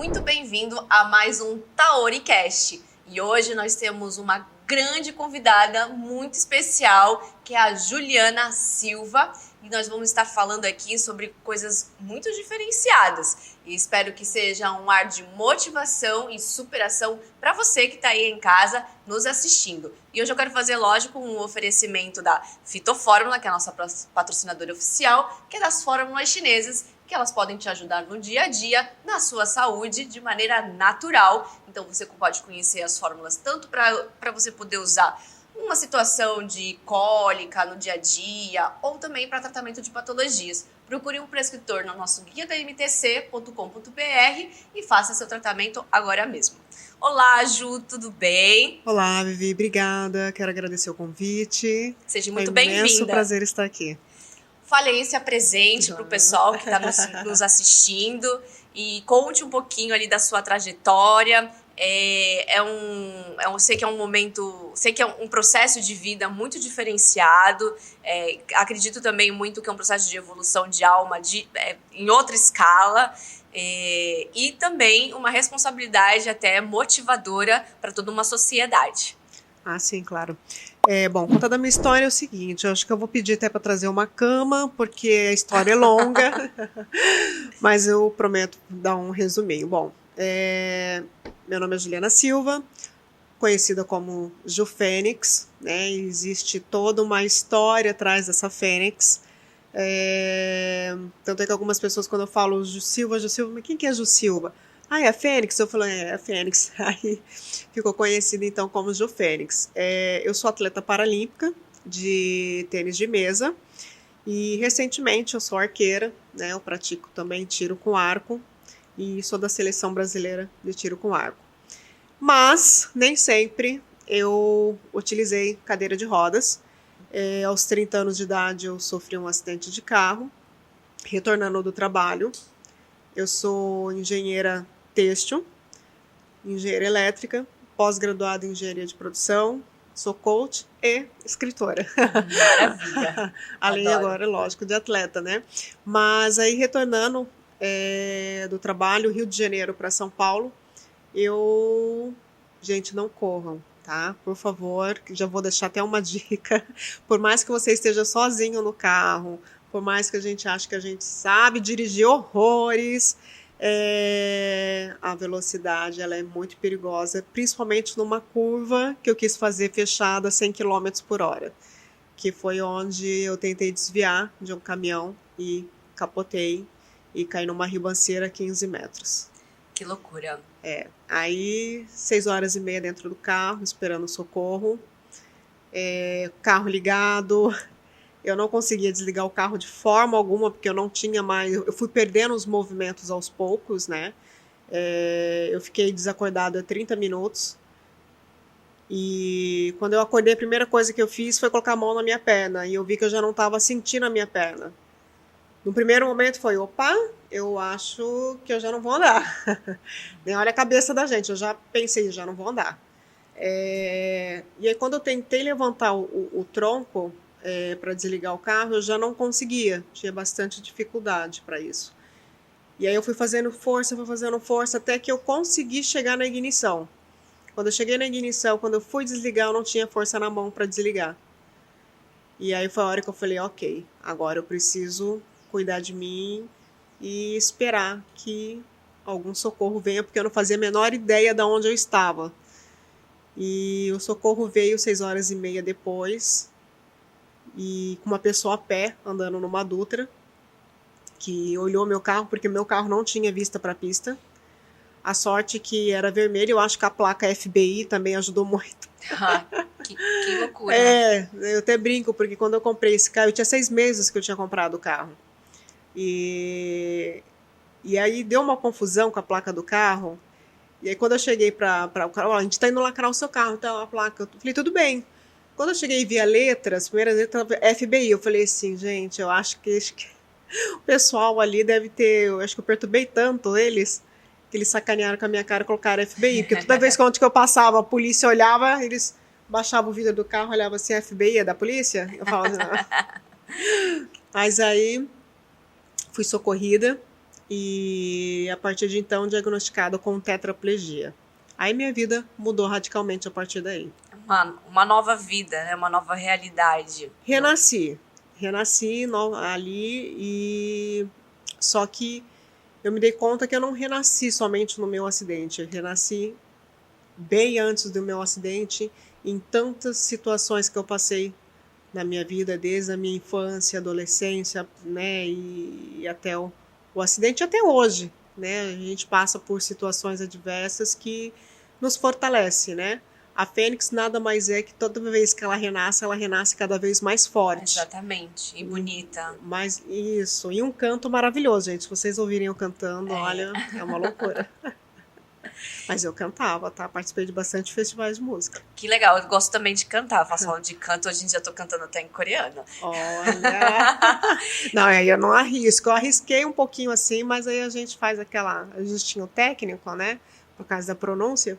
muito bem-vindo a mais um TaoriCast. E hoje nós temos uma grande convidada muito especial, que é a Juliana Silva. E nós vamos estar falando aqui sobre coisas muito diferenciadas. E espero que seja um ar de motivação e superação para você que está aí em casa nos assistindo. E hoje eu quero fazer, lógico, um oferecimento da Fitofórmula, que é a nossa patrocinadora oficial, que é das fórmulas chinesas, que elas podem te ajudar no dia a dia, na sua saúde, de maneira natural. Então você pode conhecer as fórmulas tanto para você poder usar numa situação de cólica no dia a dia, ou também para tratamento de patologias. Procure um prescritor no nosso guia da mtc.com.br e faça seu tratamento agora mesmo. Olá, Ju, tudo bem? Olá, Vivi, obrigada. Quero agradecer o convite. Seja muito bem-vinda. É um imenso prazer estar aqui. Falei, se apresente para o pessoal que está nos assistindo e conte um pouquinho ali da sua trajetória. Sei que é um momento, sei que é um processo de vida muito diferenciado. Acredito também muito que é um processo de evolução de alma em outra escala. E também uma responsabilidade até motivadora para toda uma sociedade. Ah, sim, claro. Bom, contando a minha história é o seguinte, eu acho que eu vou pedir até para trazer uma cama, porque a história é longa, mas eu prometo dar um resuminho. Bom, meu nome é Juliana Silva, conhecida como Ju Fênix, né? Existe toda uma história atrás dessa Fênix. Tanto é que algumas pessoas, quando eu falo Ju Silva, mas quem que é Ju Silva? Ah, é a Fênix? Eu falo, é a Fênix. Aí ficou conhecida então como Ju Fênix. Eu sou atleta paralímpica de tênis de mesa e recentemente eu sou arqueira, né? Eu pratico também tiro com arco e sou da seleção brasileira de tiro com arco. Mas nem sempre eu utilizei cadeira de rodas. Aos 30 anos de idade eu sofri um acidente de carro, retornando do trabalho. Eu sou engenheira têxtil, engenheira elétrica, pós-graduada em engenharia de produção, sou coach e escritora. Maravilha! Além Adoro. agora, lógico, de atleta, né? Mas aí, retornando do trabalho, Rio de Janeiro para São Paulo, gente, não corram, tá? Por favor, já vou deixar até uma dica. Por mais que você esteja sozinho no carro, por mais que a gente ache que a gente sabe dirigir horrores, a velocidade ela é muito perigosa, principalmente numa curva que eu quis fazer fechada a 100 km por hora, que foi onde eu tentei desviar de um caminhão e capotei e caí numa ribanceira a 15 metros. Que loucura! Aí 6h30 dentro do carro, esperando socorro, carro ligado. Eu não conseguia desligar o carro de forma alguma, porque eu não tinha mais... Eu fui perdendo os movimentos aos poucos, né? Eu fiquei desacordada 30 minutos. E quando eu acordei, a primeira coisa que eu fiz foi colocar a mão na minha perna. E eu vi que eu já não estava sentindo a minha perna. No primeiro momento foi, opa, eu acho que eu já não vou andar. Nem olha a cabeça da gente, eu já pensei, já não vou andar. E aí quando eu tentei levantar o tronco, para desligar o carro, eu já não conseguia, tinha bastante dificuldade para isso. E aí eu fui fazendo força, até que eu consegui chegar na ignição. Quando eu cheguei na ignição, quando eu fui desligar, eu não tinha força na mão para desligar. E aí foi a hora que eu falei, ok, agora eu preciso cuidar de mim e esperar que algum socorro venha, porque eu não fazia a menor ideia de onde eu estava. E o socorro veio 6h30 depois, e com uma pessoa a pé, andando numa Dutra, que olhou meu carro, porque meu carro não tinha vista para a pista. A sorte que era vermelho, eu acho que a placa FBI também ajudou muito. Que loucura. Eu até brinco, porque quando eu comprei esse carro, eu tinha 6 meses que eu tinha comprado o carro. E aí deu uma confusão com a placa do carro. E aí quando eu cheguei para o carro, a gente está indo lacrar o seu carro, então a placa, eu falei, tudo bem. Quando eu cheguei e vi a letra, as primeiras letras, FBI, eu falei assim, gente, eu acho que o pessoal ali deve ter, eu acho que eu perturbei tanto eles, que eles sacanearam com a minha cara e colocaram FBI, porque toda vez que eu passava, a polícia olhava, eles baixavam o vidro do carro, olhavam assim, FBI é da polícia? Eu falava assim, mas aí fui socorrida e a partir de então diagnosticada com tetraplegia. Aí minha vida mudou radicalmente a partir daí. Uma nova vida, né? Uma nova realidade. Renasci ali e só que eu me dei conta que eu não renasci somente no meu acidente, eu renasci bem antes do meu acidente, em tantas situações que eu passei na minha vida, desde a minha infância, adolescência, né, e até o acidente, até hoje, né, a gente passa por situações adversas que nos fortalece, né. A Fênix nada mais é que toda vez que ela renasce cada vez mais forte. Exatamente, e bonita. Mas isso, e um canto maravilhoso, gente. Se vocês ouvirem eu cantando, olha, é uma loucura. Mas eu cantava, tá? Participei de bastante festivais de música. Que legal, eu gosto também de cantar. Eu faço aula de canto, hoje em dia eu tô cantando até em coreano. Olha! Não, aí eu não arrisco. Eu arrisquei um pouquinho assim, mas aí a gente faz aquela ajustinho técnico, né? Por causa da pronúncia.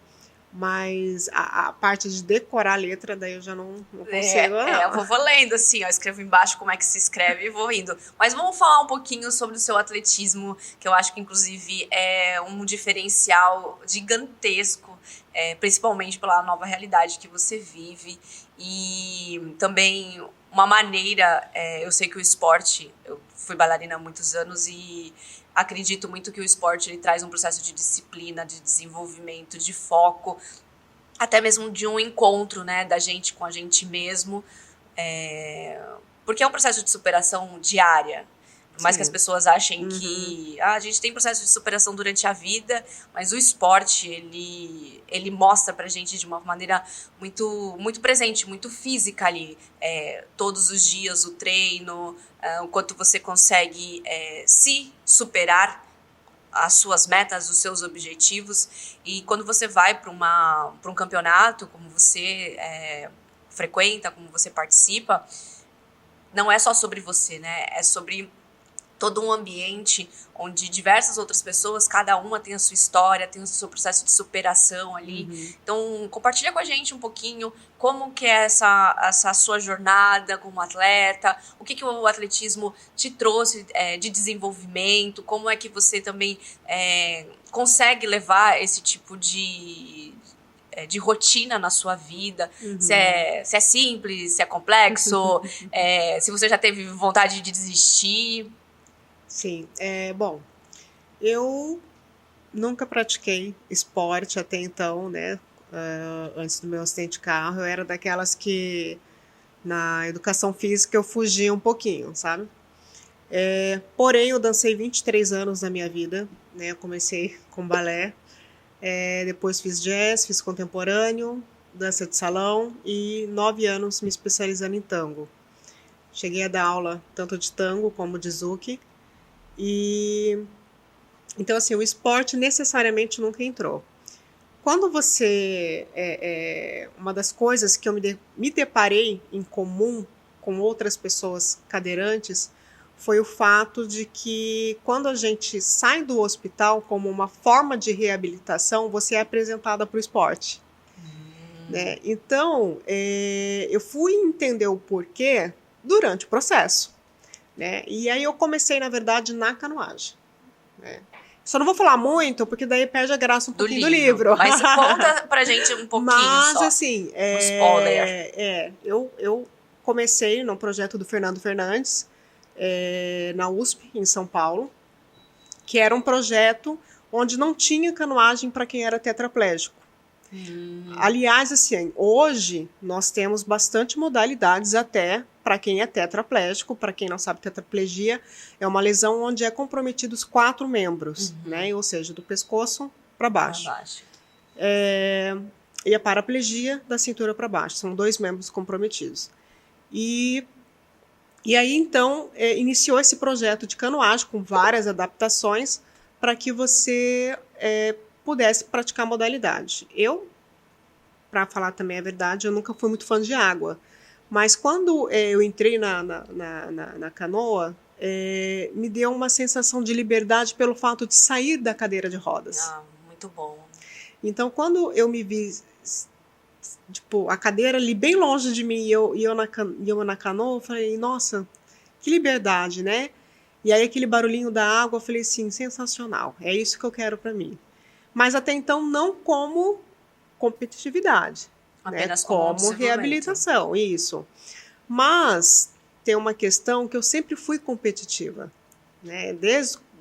Mas a parte de decorar a letra, daí eu já não consigo, não. Eu vou lendo, assim, ó, escrevo embaixo como é que se escreve e vou indo. Mas vamos falar um pouquinho sobre o seu atletismo, que eu acho que, inclusive, é um diferencial gigantesco, principalmente pela nova realidade que você vive. E também uma maneira, eu sei que o esporte, eu fui bailarina há muitos anos e acredito muito que o esporte ele traz um processo de disciplina, de desenvolvimento, de foco, até mesmo de um encontro, né, da gente com a gente mesmo, porque é um processo de superação diária. Por mais que as pessoas achem que a gente tem processo de superação durante a vida, mas o esporte, ele mostra pra gente de uma maneira muito, muito presente, muito física ali. Todos os dias o treino, o quanto você consegue se superar as suas metas, os seus objetivos. E quando você vai para um campeonato, como você frequenta, como você participa, não é só sobre você, né? É sobre todo um ambiente onde diversas outras pessoas, cada uma tem a sua história, tem o seu processo de superação ali. Então, compartilha com a gente um pouquinho como que é essa sua jornada como atleta, o que o atletismo te trouxe de desenvolvimento, como é que você também consegue levar esse tipo de rotina na sua vida, se é simples, se é complexo, se você já teve vontade de desistir. Sim, bom, eu nunca pratiquei esporte até então, né? Antes do meu acidente de carro, eu era daquelas que na educação física eu fugia um pouquinho, sabe? Porém, eu dancei 23 anos da minha vida, né? Eu comecei com balé, depois fiz jazz, fiz contemporâneo, dança de salão e 9 anos me especializando em tango. Cheguei a dar aula tanto de tango como de zouk. E então assim, o esporte necessariamente nunca entrou. Quando você uma das coisas que eu me deparei em comum com outras pessoas cadeirantes foi o fato de que quando a gente sai do hospital como uma forma de reabilitação, você é apresentada para o esporte. Né? Então, eu fui entender o porquê durante o processo. Né? E aí eu comecei, na verdade, na canoagem. Né? Só não vou falar muito, porque daí perde a graça um pouquinho do livro. Mas conta pra gente um pouquinho Mas, só. assim, um spoiler. Eu comecei no projeto do Fernando Fernandes, na USP, em São Paulo, que era um projeto onde não tinha canoagem para quem era tetraplégico. Aliás, assim, hoje nós temos bastante modalidades até para quem é tetraplégico. Para quem não sabe, tetraplegia é uma lesão onde é comprometidos 4 membros, né? Ou seja, do pescoço para baixo. E a paraplegia da cintura para baixo. São 2 membros comprometidos. E aí, então, iniciou esse projeto de canoagem com várias adaptações para que você pudesse praticar a modalidade. Eu, para falar também a verdade, eu nunca fui muito fã de água. Mas quando eu entrei na canoa, me deu uma sensação de liberdade pelo fato de sair da cadeira de rodas. Muito bom. Então, quando eu me vi, tipo, a cadeira ali bem longe de mim e eu na canoa, eu falei, nossa, que liberdade, né? E aí aquele barulhinho da água, eu falei assim, sensacional, é isso que eu quero para mim. Mas até então não como competitividade, Apenas né? como Como desenvolvimento. reabilitação, isso. Mas tem uma questão que eu sempre fui competitiva, né?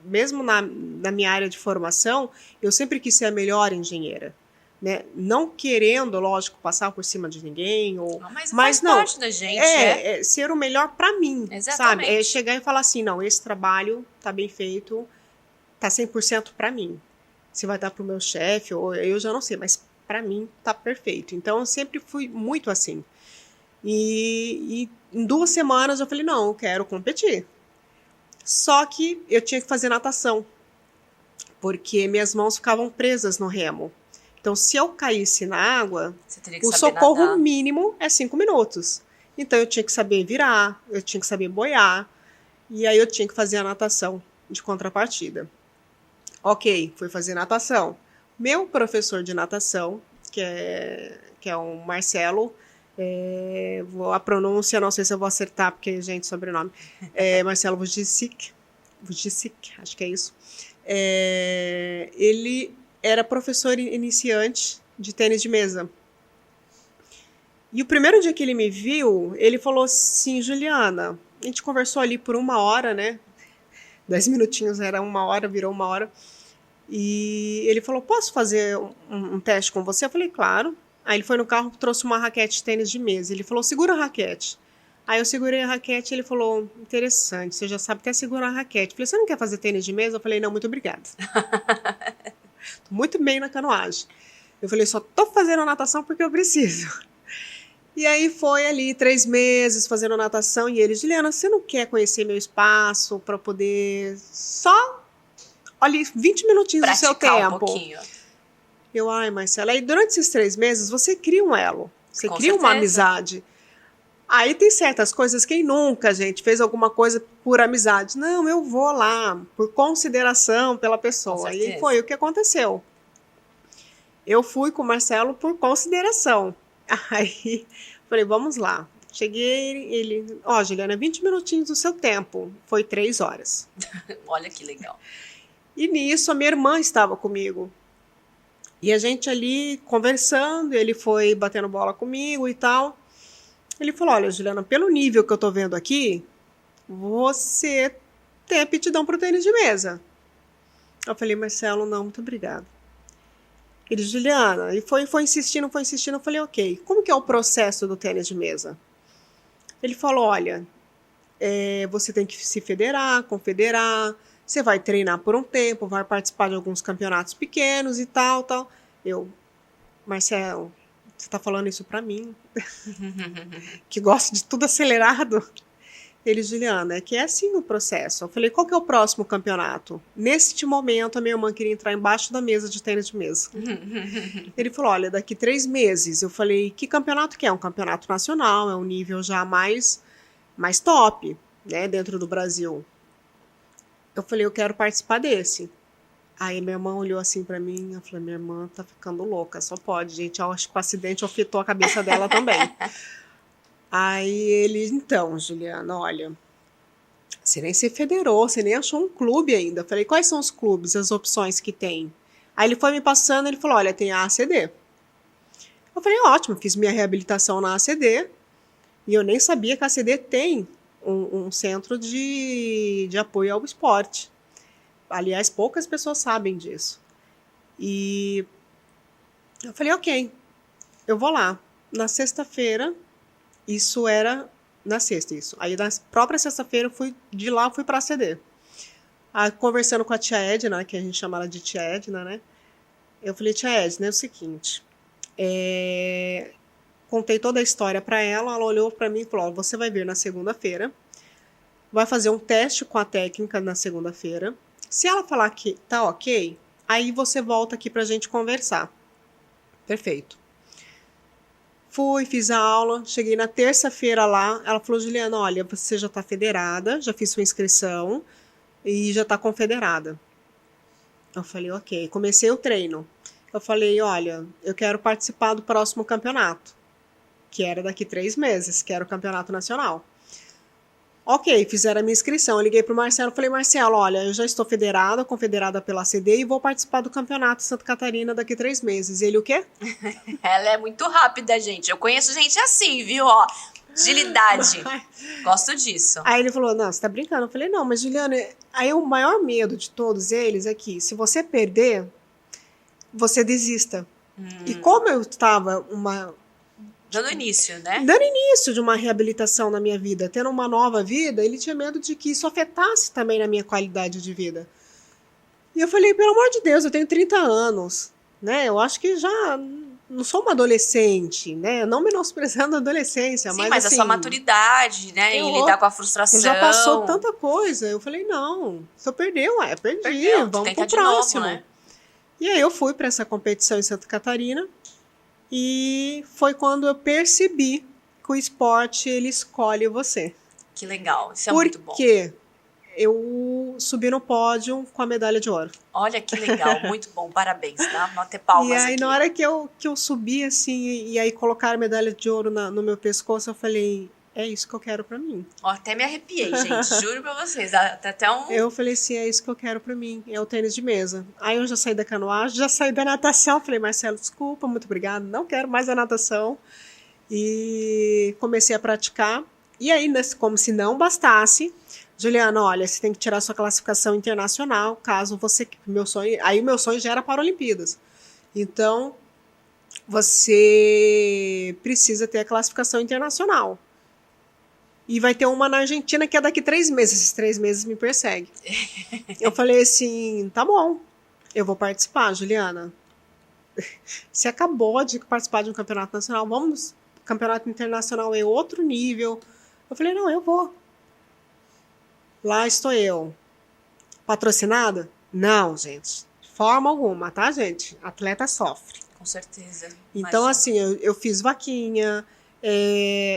Mesmo na minha área de formação, eu sempre quis ser a melhor engenheira. Né? Não querendo, lógico, passar por cima de ninguém, Não, mas faz mas não, parte da gente, ser o melhor para mim, sabe? É Exatamente. chegar e falar assim, não, esse trabalho tá bem feito, tá 100% para mim. Se vai dar para o meu chefe, ou eu já não sei, mas para mim tá perfeito. Então eu sempre fui muito assim. E em 2 semanas eu falei, não, eu quero competir. Só que eu tinha que fazer natação, porque minhas mãos ficavam presas no remo. Então, se eu caísse na água, Você teria que o saber socorro nadar. mínimo é 5 minutos. Então, eu tinha que saber virar, eu tinha que saber boiar, e aí eu tinha que fazer a natação de contrapartida. Ok, fui fazer natação. Meu professor de natação, que é o Marcelo, a pronúncia, não sei se eu vou acertar, porque, gente, sobrenome, Marcelo Vujicic, acho que é isso. Ele era professor iniciante de tênis de mesa. E o primeiro dia que ele me viu, ele falou assim, Juliana, a gente conversou ali por 1 hora, né? 10 minutinhos era 1 hora, virou 1 hora. E ele falou, posso fazer um teste com você? Eu falei, claro. Aí ele foi no carro, trouxe uma raquete de tênis de mesa. Ele falou, segura a raquete. Aí eu segurei a raquete e ele falou, interessante, você já sabe até segurar a raquete. Eu falei, você não quer fazer tênis de mesa? Eu falei, não, muito obrigada. Tô muito bem na canoagem. Eu falei, só tô fazendo natação porque eu preciso. E aí foi ali 3 meses fazendo natação e ele, Juliana, você não quer conhecer meu espaço para poder só ali 20 minutinhos do seu Praticar um tempo? pouquinho. Eu, ai, Marcela, aí durante esses 3 meses você cria um elo, você Com cria uma certeza. amizade. Aí tem certas coisas, quem nunca, gente, fez alguma coisa por amizade? Não, eu vou lá, por consideração pela Com pessoa. E certeza. foi o que aconteceu. Eu fui com o Marcelo por consideração. Aí falei, vamos lá. Cheguei, ele, Juliana, 20 minutinhos do seu tempo. Foi 3 horas. Olha que legal. E nisso a minha irmã estava comigo. E a gente ali conversando, ele foi batendo bola comigo e tal. Ele falou, olha, Juliana, pelo nível que eu tô vendo aqui, você tem aptidão pro tênis de mesa. Eu falei, Marcelo, não, muito obrigado. Ele, Juliana, e foi insistindo, foi insistindo. Eu falei, ok, como que é o processo do tênis de mesa? Ele falou, olha, você tem que se federar, confederar, você vai treinar por um tempo, vai participar de alguns campeonatos pequenos e tal, tal. Eu, Marcelo, você tá falando isso pra mim? Que gosta de tudo acelerado? Ele, Juliana, é que é assim o processo. Eu falei, qual que é o próximo campeonato? Neste momento, a minha irmã queria entrar embaixo da mesa de tênis de mesa. Ele falou, olha, daqui 3 meses. Eu falei, que campeonato que é? Um campeonato nacional, é um nível já mais top, né, dentro do Brasil. Eu falei, eu quero participar desse. Aí minha irmã olhou assim pra mim, eu falei, minha irmã tá ficando louca, só pode, gente. Eu acho que o acidente afetou a cabeça dela também. Aí ele, então, Juliana, olha, você nem se federou, você nem achou um clube ainda. Eu falei, quais são os clubes, as opções que tem? Aí ele foi me passando, ele falou, olha, tem a ACD. Eu falei, ótimo, fiz minha reabilitação na ACD, e eu nem sabia que a ACD tem um centro de apoio ao esporte. Aliás, poucas pessoas sabem disso. E eu falei, ok, eu vou lá. Na sexta-feira, isso era na sexta, isso. Aí na própria sexta-feira, de lá eu fui para a CD. Aí, conversando com a tia Edna, que a gente chama ela de tia Edna, né? Eu falei, tia Edna, é o seguinte, contei toda a história para ela, ela olhou para mim e falou, você vai vir na segunda-feira, vai fazer um teste com a técnica na segunda-feira. Se ela falar que tá ok, aí você volta aqui pra gente conversar. Perfeito. Fui, fiz a aula, cheguei na terça-feira lá, ela falou, Juliana, olha, você já tá federada, já fiz sua inscrição e já tá confederada. Eu falei, ok. Comecei o treino. Eu falei, olha, eu quero participar do próximo campeonato, que era daqui 3 meses, que era o campeonato nacional. Ok, fizeram a minha inscrição. Eu liguei pro Marcelo e falei, Marcelo, olha, eu já estou confederada pela CD e vou participar do campeonato Santa Catarina daqui 3 meses. Ele, o quê? Ela é muito rápida, gente. Eu conheço gente assim, viu? Ó, agilidade. Gosto disso. Aí ele falou, não, você tá brincando. Eu falei, não, mas Juliana, aí o maior medo de todos eles é que se você perder, você desista. E como eu estava Dando início, né? dando início de uma reabilitação na minha vida, tendo uma nova vida, ele tinha medo de que isso afetasse também na minha qualidade de vida. E eu falei, pelo amor de Deus, eu tenho 30 anos, né? Eu acho que já não sou uma adolescente, né? Não menosprezando a adolescência, Sim, mas mas assim, a sua maturidade, né? eu- Em lidar com a frustração. já passou tanta coisa. Eu falei, não, se eu perder, ué, perdi, Perdeu, vamos tenta pro de novo, próximo. né? E aí eu fui para essa competição em Santa Catarina e foi quando eu percebi que o esporte ele escolhe você. Que legal, isso é muito bom. Porque eu subi no pódio com a medalha de ouro. Olha que legal, muito bom, parabéns, tá? Vou ter palmas E aí aqui. na hora que eu subi assim e aí colocaram a medalha de ouro no meu pescoço, eu falei, é isso que eu quero para mim. Ó, até me arrepiei, gente, juro pra vocês, dá até um... Eu falei assim, é isso que eu quero pra mim, é o tênis de mesa. Aí eu já saí da canoagem, já saí da natação, falei, Marcelo, desculpa, muito obrigada, não quero mais a natação. E comecei a praticar. E aí, como se não bastasse, Juliana, olha, você tem que tirar sua classificação internacional, caso você... meu sonho já era Paralimpíadas. Então, você precisa ter a classificação internacional. E vai ter uma na Argentina que é daqui 3 meses. Esses 3 meses me persegue. Eu falei assim, tá bom, eu vou participar, Juliana. Você acabou de participar de um campeonato nacional, vamos, campeonato internacional é outro nível. Eu falei, não, eu vou. Lá estou eu. Patrocinada? Não, gente. De forma alguma, tá, gente? Atleta sofre. Com certeza. Então, imagino. assim, eu fiz vaquinha,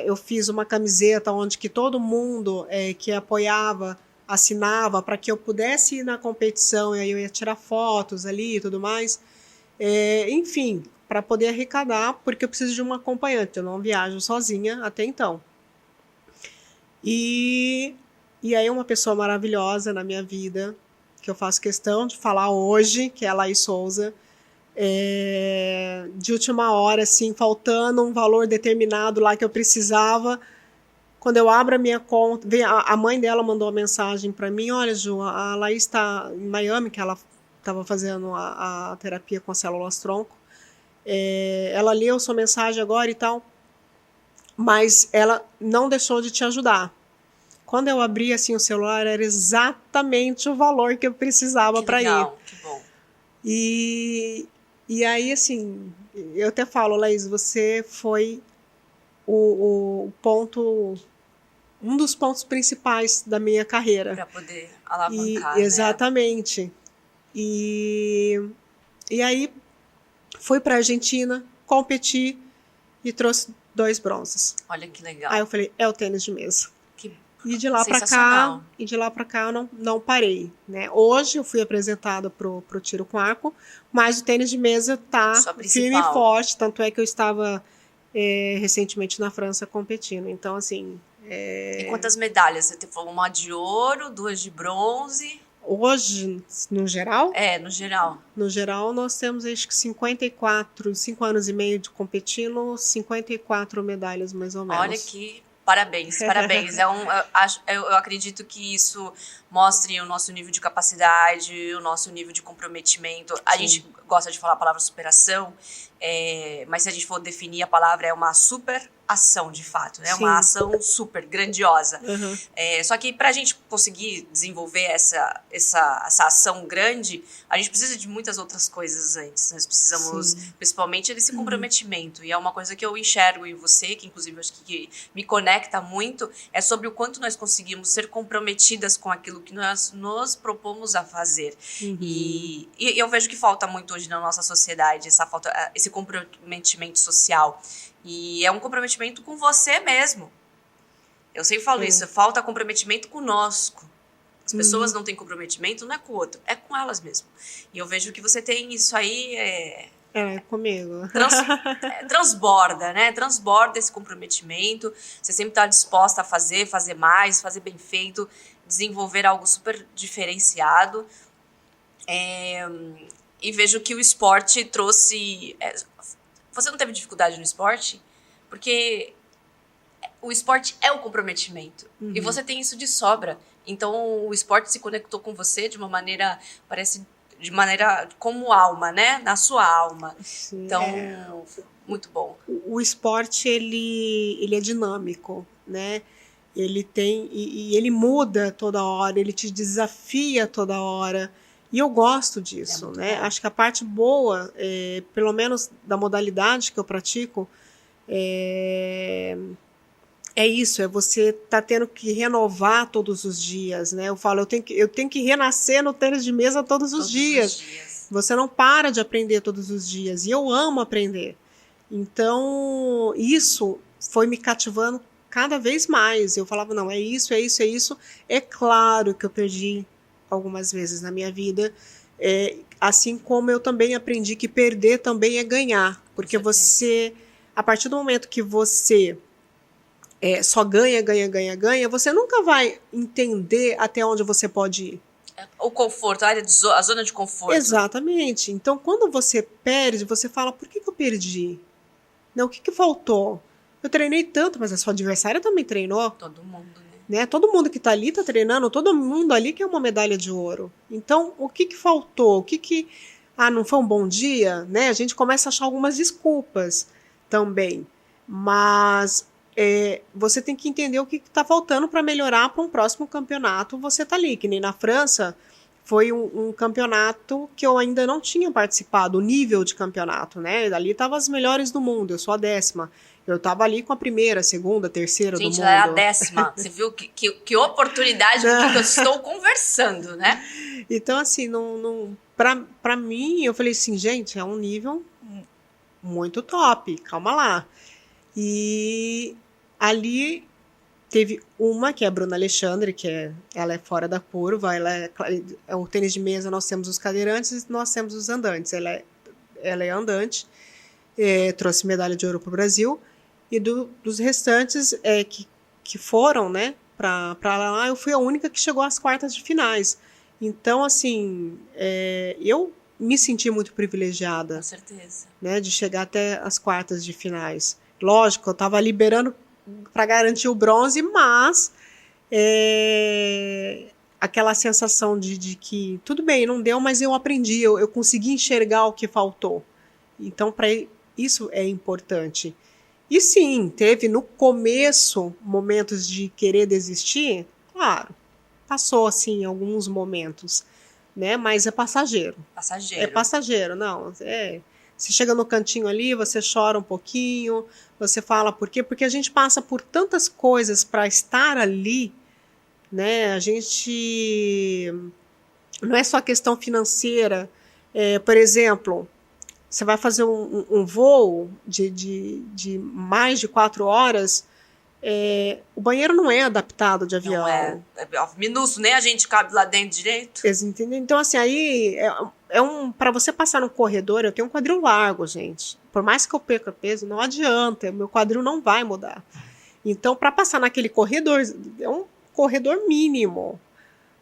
eu fiz uma camiseta onde que todo mundo que apoiava assinava para que eu pudesse ir na competição, e aí eu ia tirar fotos ali e tudo mais. Enfim, para poder arrecadar, porque eu preciso de uma acompanhante, eu não viajo sozinha até então. E aí uma pessoa maravilhosa na minha vida, que eu faço questão de falar hoje, que é a Laís Souza, de última hora, assim, faltando um valor determinado lá que eu precisava. Quando eu abro a minha conta, a mãe dela mandou uma mensagem para mim, olha, Ju, a Laís está em Miami, que ela estava fazendo a terapia com células-tronco. Ela leu sua mensagem agora e tal, mas ela não deixou de te ajudar. Quando eu abri assim o celular, era exatamente o valor que eu precisava para ir. Legal, que bom. E aí, assim, eu até falo, Laís, você foi o ponto, um dos pontos principais da minha carreira. Para poder alavancar, exatamente. Né? E aí, fui para a Argentina, competi e trouxe 2 bronzes. Olha que legal. Aí eu falei, é o tênis de mesa. Que E de lá para cá eu não parei, né? Hoje eu fui apresentada pro tiro com arco, mas o tênis de mesa tá firme e forte, tanto é que eu estava recentemente na França competindo. Então, assim... E quantas medalhas? Você falou uma de ouro, 2 de bronze... Hoje, no geral? No geral. No geral, nós temos, acho que 54, 5 anos e meio de competindo, 54 medalhas, mais ou menos. Olha que... Parabéns, parabéns. Eu acredito que isso mostre o nosso nível de capacidade, o nosso nível de comprometimento. A gente gosta de falar a palavra superação, mas se a gente for definir a palavra, é uma super ação, de fato, né? Uma ação super grandiosa. Uhum. Só que para a gente conseguir desenvolver essa ação grande, a gente precisa de muitas outras coisas antes. Nós precisamos, principalmente, desse comprometimento. E é uma coisa que eu enxergo em você, que inclusive eu acho que me conecta muito, é sobre o quanto nós conseguimos ser comprometidas com aquilo que nós nos propomos a fazer. Uhum. E eu vejo que falta muito hoje na nossa sociedade esse comprometimento social. E é um comprometimento com você mesmo. Eu sempre falo isso, falta comprometimento conosco. As pessoas não têm comprometimento, não é com o outro, é com elas mesmo. E eu vejo que você tem isso aí É, comigo. Transborda, né? Transborda esse comprometimento. Você sempre está disposta a fazer mais, fazer bem feito, desenvolver algo super diferenciado. E vejo que o esporte trouxe... Você não teve dificuldade no esporte? Porque o esporte é o comprometimento. Uhum. E você tem isso de sobra. Então, o esporte se conectou com você de uma maneira, de maneira como alma, né? Na sua alma. Sim, então, muito bom. O esporte, ele é dinâmico, né? Ele tem... E ele muda toda hora, ele te desafia toda hora. E eu gosto disso, né? Bom. Acho que a parte boa, pelo menos da modalidade que eu pratico, é isso, é você tá tendo que renovar todos os dias, né? Eu falo, eu tenho que renascer no tênis de mesa todos os dias. Você não para de aprender todos os dias. E eu amo aprender. Então, isso foi me cativando cada vez mais. Eu falava, não, é isso, é isso, é isso. É claro que eu perdi algumas vezes na minha vida, assim como eu também aprendi que perder também é ganhar. Porque você, a partir do momento que você só ganha, você nunca vai entender até onde você pode ir. O conforto, a zona de conforto. Exatamente. Então, quando você perde, você fala, por que eu perdi? Não, o que faltou? Eu treinei tanto, mas a sua adversária também treinou. Todo mundo, né? Todo mundo que está ali está treinando, todo mundo ali quer uma medalha de ouro. Então, o que faltou? não foi um bom dia? Né? A gente começa a achar algumas desculpas também. Mas... você tem que entender o que está faltando para melhorar para um próximo campeonato. Você está ali, que nem na França, foi um campeonato que eu ainda não tinha participado, o nível de campeonato, né? Ali estavam as melhores do mundo, eu sou a 10ª. Eu estava ali com a primeira, segunda, terceira do mundo. Gente, ela é a 10ª. Você viu que oportunidade com que eu estou conversando, né? Então, assim, para mim, eu falei assim, gente, é um nível muito top, calma lá. E ali teve uma, que é a Bruna Alexandre, ela é fora da curva, é o tênis de mesa, nós temos os cadeirantes e nós temos os andantes. Ela é andante, trouxe medalha de ouro para o Brasil, e dos restantes que foram, né, para lá, eu fui a única que chegou às quartas de finais. Então, assim, eu me senti muito privilegiada. Com certeza. Né, de chegar até as quartas de finais. Lógico, eu estava liberando para garantir o bronze, mas aquela sensação de que tudo bem, não deu, mas eu aprendi, eu consegui enxergar o que faltou. Então, isso é importante. E sim, teve no começo momentos de querer desistir, claro, passou assim alguns momentos, né? Mas é passageiro. É passageiro, não, Você chega no cantinho ali, você chora um pouquinho, você fala por quê? Porque a gente passa por tantas coisas para estar ali, né? A gente... Não é só questão financeira. Por exemplo, você vai fazer um voo de mais de 4 horas, o banheiro não é adaptado de avião. Não é minúsculo, nem a gente cabe lá dentro direito. Entendeu? Então, assim, aí para você passar no corredor, eu tenho um quadril largo, gente. Por mais que eu perca peso, não adianta, meu quadril não vai mudar. Então, para passar naquele corredor, é um corredor mínimo.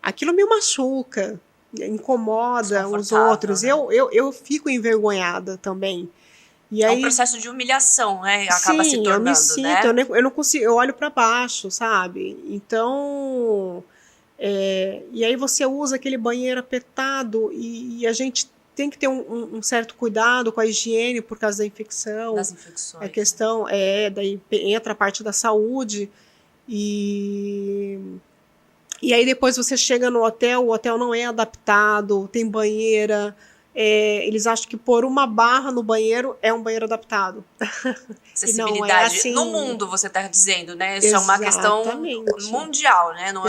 Aquilo me machuca, incomoda os outros. Né? Eu fico envergonhada também. E aí, é um processo de humilhação, né? Acaba se tornando, eu me sinto, né? Eu não consigo, eu olho para baixo, sabe? Então, e aí você usa aquele banheiro apertado e a gente tem que ter um certo cuidado com a higiene por causa da infecção. Das infecções. A questão daí entra a parte da saúde e aí depois você chega no hotel, o hotel não é adaptado, tem banheira. Eles acham que pôr uma barra no banheiro é um banheiro adaptado. Acessibilidade. Não é assim. No mundo, você está dizendo, né? Isso exatamente. É uma questão mundial, né? Não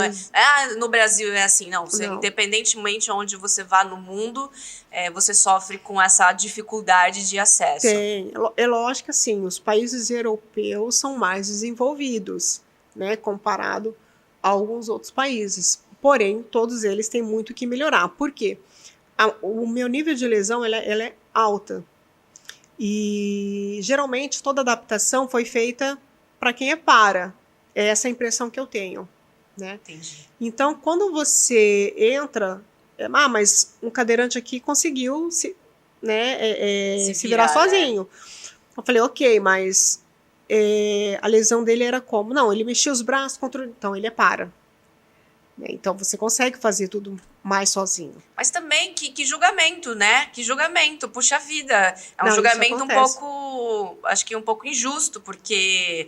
no Brasil é assim, não. Independentemente de onde você vá no mundo, você sofre com essa dificuldade de acesso. Tem. É lógico que, assim, os países europeus são mais desenvolvidos, né? Comparado a alguns outros países. Porém, todos eles têm muito que melhorar. Por quê? O meu nível de lesão ela é alta. E geralmente toda adaptação foi feita para quem é para. É essa a impressão que eu tenho, né? Entendi. Então, quando você entra, mas um cadeirante aqui conseguiu se virar sozinho. Né? Eu falei, ok, mas a lesão dele era como? Não, ele mexia os braços, então ele é para. Então você consegue fazer tudo mais sozinho. Mas também, que julgamento, né? Que julgamento, puxa vida. É um Não, julgamento um pouco, acho que um pouco injusto, porque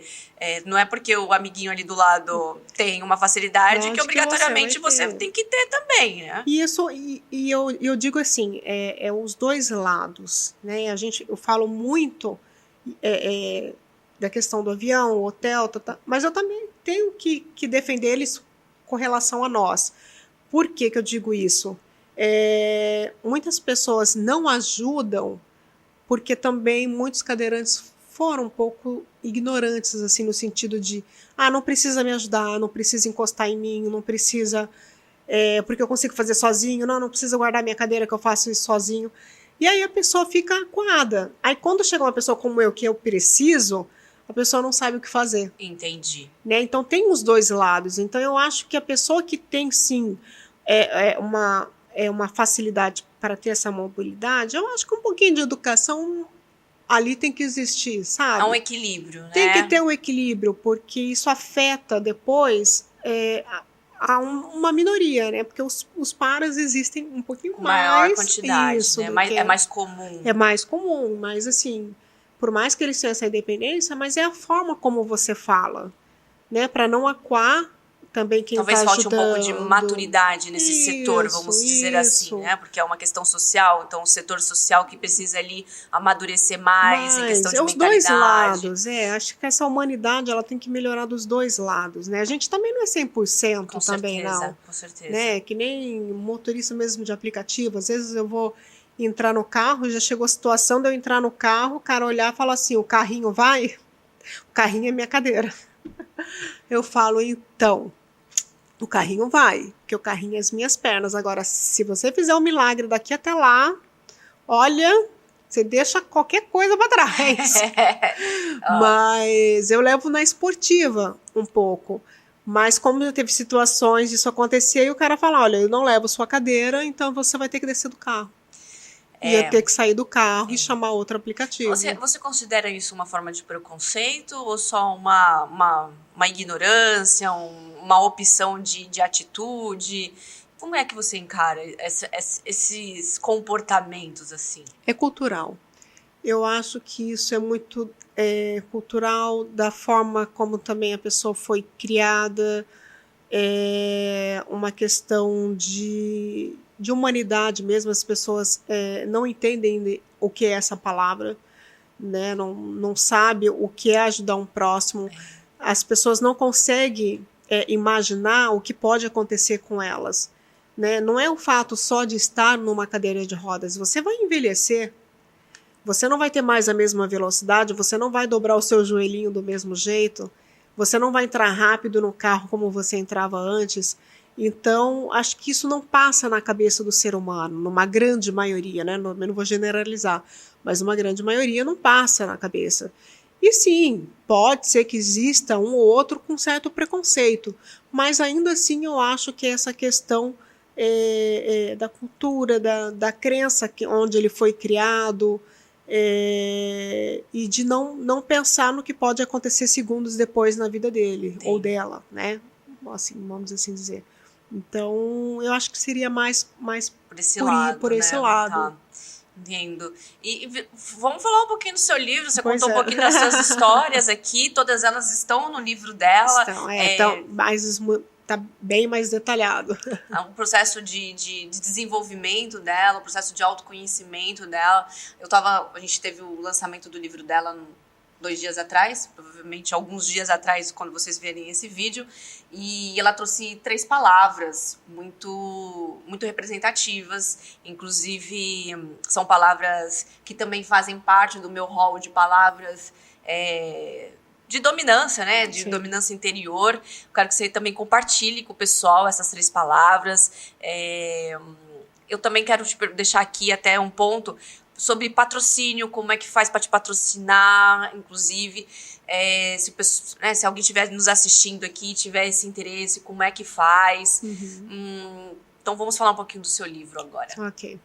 não é porque o amiguinho ali do lado tem uma facilidade que obrigatoriamente você tem que ter também, né? Isso, e eu digo assim, os dois lados, né? Eu falo muito da questão do avião, hotel, mas eu também tenho que defender eles com relação a nós. Por que eu digo isso? Muitas pessoas não ajudam porque também muitos cadeirantes foram um pouco ignorantes, assim, no sentido de não precisa me ajudar, não precisa encostar em mim, não precisa, porque eu consigo fazer sozinho, não precisa guardar minha cadeira que eu faço isso sozinho. E aí a pessoa fica acuada. Aí quando chega uma pessoa como eu, que eu preciso, a pessoa não sabe o que fazer. Entendi. Né? Então tem os dois lados. Então eu acho que a pessoa que tem sim uma facilidade para ter essa mobilidade, eu acho que um pouquinho de educação ali tem que existir, sabe? Há um equilíbrio, né? Tem que ter um equilíbrio, porque isso afeta depois uma minoria, né? Porque os paras existem um pouquinho mais. Maior quantidade, isso, né? É mais comum. É mais comum, mas assim, por mais que eles tenham essa independência, mas é a forma como você fala, né? Para não acuar também quem talvez tá falte um pouco de maturidade nesse setor, vamos dizer assim, né? Porque é uma questão social, então o setor social que precisa ali amadurecer mais em questão de os mentalidade. Os dois lados, acho que essa humanidade ela tem que melhorar dos dois lados, né? A gente também não é 100% com também, certeza, não. Com certeza. Né? Que nem motorista mesmo de aplicativo, às vezes eu vou entrar no carro, já chegou a situação de eu entrar no carro, o cara olhar e falar assim, o carrinho vai? O carrinho é minha cadeira. Eu falo, então, o carrinho vai, porque o carrinho é as minhas pernas. Agora, se você fizer um milagre daqui até lá, olha, você deixa qualquer coisa para trás. Mas eu levo na esportiva um pouco. Mas como já teve situações disso acontecer, e o cara fala, olha, eu não levo sua cadeira, então você vai ter que descer do carro. E eu ter que sair do carro e chamar outro aplicativo. Você considera isso uma forma de preconceito ou só uma ignorância, uma opção de atitude? Como é que você encara esses comportamentos assim? É cultural. Eu acho que isso é muito cultural, da forma como também a pessoa foi criada, uma questão de humanidade mesmo. As pessoas não entendem o que é essa palavra, né? Não sabe o que é ajudar um próximo. As pessoas não conseguem imaginar o que pode acontecer com elas, né? Não é o fato só de estar numa cadeira de rodas. Você vai envelhecer, você não vai ter mais a mesma velocidade, você não vai dobrar o seu joelhinho do mesmo jeito, você não vai entrar rápido no carro como você entrava antes. Então, acho que isso não passa na cabeça do ser humano, numa grande maioria, né? Eu não vou generalizar, mas uma grande maioria não passa na cabeça. E sim, pode ser que exista um ou outro com certo preconceito, mas ainda assim eu acho que essa questão da cultura, da crença onde ele foi criado, e de não pensar no que pode acontecer segundos depois na vida dele, ou dela, né? Assim, vamos assim dizer. Então, eu acho que seria mais por esse lado. Tá. Entendo. E vamos falar um pouquinho do seu livro. Você contou um pouquinho das suas histórias aqui. Todas elas estão no livro dela. Estão, tá bem mais detalhado. É um processo de desenvolvimento dela, um processo de autoconhecimento dela. A gente teve o lançamento do livro dela 2 dias atrás, provavelmente alguns dias atrás, quando vocês verem esse vídeo, e ela trouxe 3 palavras muito, muito representativas, inclusive são palavras que também fazem parte do meu hall de palavras de dominância, né? De Sim. dominância interior. Eu quero que você também compartilhe com o pessoal essas 3 palavras. Eu também quero te deixar aqui até um ponto sobre patrocínio, como é que faz para te patrocinar, inclusive. Se alguém estiver nos assistindo aqui, tiver esse interesse, como é que faz. Então vamos falar um pouquinho do seu livro agora. Ok.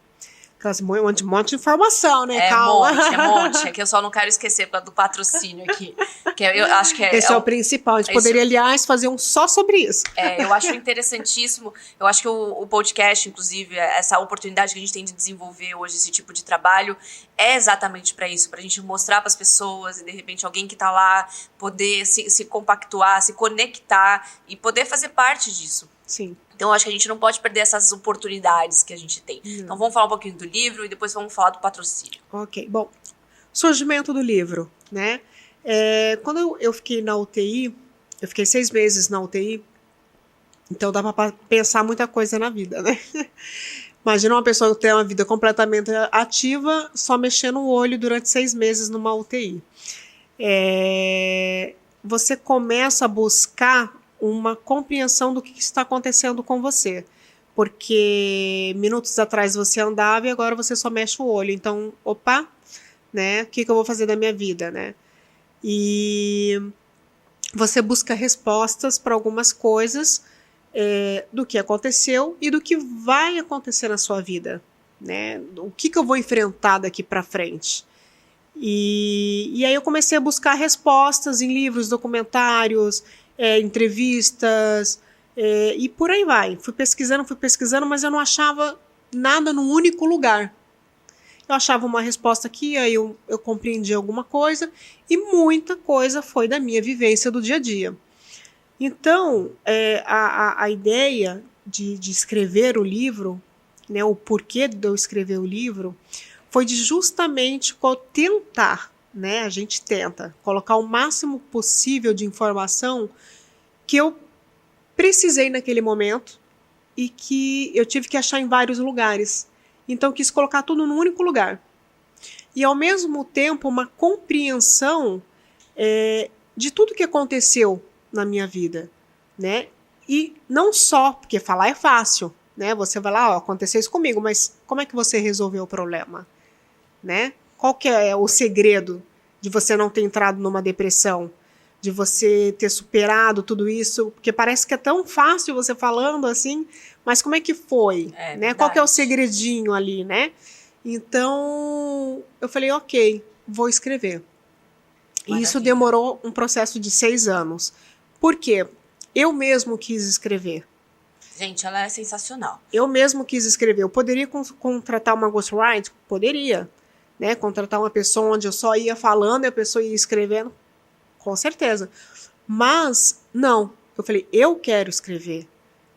Um monte de informação, né? Calma. É monte. É que eu só não quero esquecer do patrocínio aqui. Eu acho que esse é o principal. A gente poderia, aliás, fazer um só sobre isso. Eu acho interessantíssimo. Eu acho que o podcast, inclusive, essa oportunidade que a gente tem de desenvolver hoje esse tipo de trabalho, é exatamente para isso, para a gente mostrar para as pessoas e, de repente, alguém que está lá poder se compactuar, se conectar e poder fazer parte disso. Sim. Então, eu acho que a gente não pode perder essas oportunidades que a gente tem. Não. Então, vamos falar um pouquinho do livro e depois vamos falar do patrocínio. Ok. Bom, surgimento do livro, né? Quando eu fiquei na UTI, eu fiquei 6 meses na UTI, então dava para pensar muita coisa na vida, né? Imagina uma pessoa que tem uma vida completamente ativa, só mexendo o olho durante 6 meses numa UTI. Você começa a buscar uma compreensão do que está acontecendo com você. Porque minutos atrás você andava e agora você só mexe o olho. Então, opa, né? O que eu vou fazer da minha vida, né? E você busca respostas para algumas coisas do que aconteceu e do que vai acontecer na sua vida, né? O que eu vou enfrentar daqui para frente. E aí eu comecei a buscar respostas em livros, documentários, entrevistas, e por aí vai. Fui pesquisando, mas eu não achava nada num único lugar. Eu achava uma resposta aqui, aí eu compreendi alguma coisa, e muita coisa foi da minha vivência do dia a dia. Então, a ideia de escrever o livro, né, o porquê de eu escrever o livro, foi de justamente tentar, né, a gente tenta colocar o máximo possível de informação que eu precisei naquele momento e que eu tive que achar em vários lugares. Então, quis colocar tudo num único lugar. E, ao mesmo tempo, uma compreensão de tudo que aconteceu na minha vida, né? E não só, porque falar é fácil, né? Você vai lá, aconteceu isso comigo, mas como é que você resolveu o problema, né? Qual que é o segredo de você não ter entrado numa depressão? De você ter superado tudo isso, porque parece que é tão fácil você falando assim, mas como é que foi? Né? Qual que é o segredinho ali, né? Então, eu falei, ok, vou escrever. Maravilha. E isso demorou um processo de 6 anos. Por quê? Eu mesmo quis escrever. Gente, ela é sensacional. Eu mesmo quis escrever. Eu poderia contratar uma ghostwriter? Poderia. Né? Contratar uma pessoa onde eu só ia falando e a pessoa ia escrevendo? Com certeza. Mas, não. Eu falei, eu quero escrever.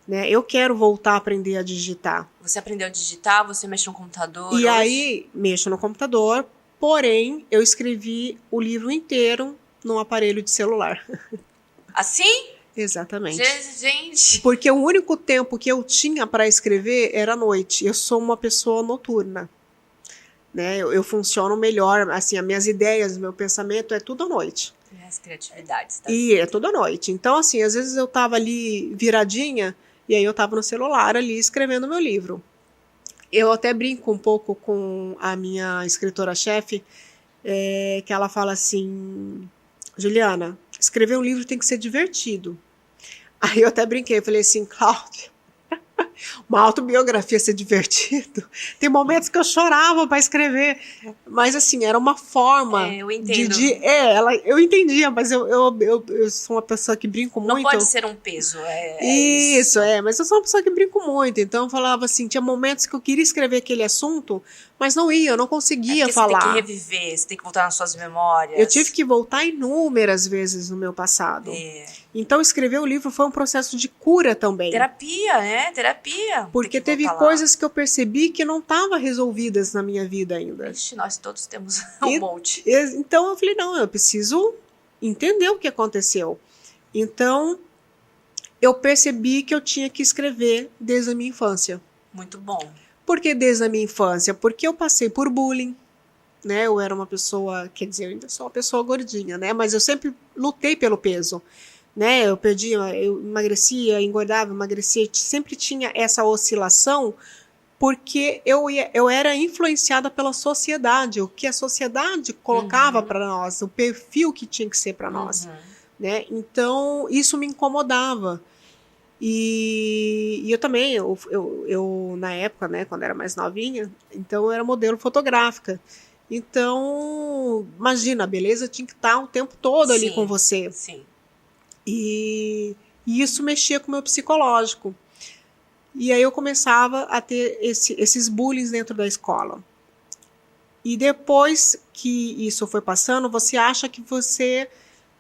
Né? Eu quero voltar a aprender a digitar. Você aprendeu a digitar? Você mexe no computador? E aí, mexo no computador. Porém, eu escrevi o livro inteiro num aparelho de celular. Assim? Exatamente. Gente. Porque o único tempo que eu tinha para escrever era à noite. Eu sou uma pessoa noturna. Né? Eu funciono melhor. Assim, as minhas ideias, meu pensamento é tudo à noite. As criatividades. Tá? E é toda noite. Então, assim, às vezes eu tava ali viradinha e aí eu tava no celular ali escrevendo meu livro. Eu até brinco um pouco com a minha escritora-chefe, que ela fala assim, Juliana, escrever um livro tem que ser divertido. Aí eu até brinquei, falei assim, Cláudia, uma autobiografia ser divertido. Tem momentos que eu chorava para escrever, mas assim, era uma forma eu entendo. Eu entendia, mas eu sou uma pessoa que brinco muito. Não pode ser um peso, isso, mas eu sou uma pessoa que brinco muito, então eu falava assim, tinha momentos que eu queria escrever aquele assunto, mas não ia, eu não conseguia falar. Você tem que reviver, você tem que voltar nas suas memórias. Eu tive que voltar inúmeras vezes no meu passado. Então, escrever o livro foi um processo de cura também. Terapia, terapia. Porque teve coisas que eu percebi que não estavam resolvidas na minha vida ainda. Ixi, nós todos temos um monte. Então, eu falei, não, eu preciso entender o que aconteceu. Então, eu percebi que eu tinha que escrever desde a minha infância. Muito bom. Por que desde a minha infância? Porque eu passei por bullying. Né? Eu era uma pessoa, quer dizer, eu ainda sou uma pessoa gordinha, né? Mas eu sempre lutei pelo peso. Né? Eu emagrecia, engordava, emagrecia, sempre tinha essa oscilação porque eu era influenciada pela sociedade, o que a sociedade colocava para nós, o perfil que tinha que ser para nós, né? Então, isso me incomodava. E eu também, eu na época, né, quando era mais novinha, então eu era modelo fotográfica. Então, imagina, a beleza tinha que estar o tempo todo ali com você. Sim. E isso mexia com o meu psicológico. E aí eu começava a ter esses bullying dentro da escola. E depois que isso foi passando, você acha que você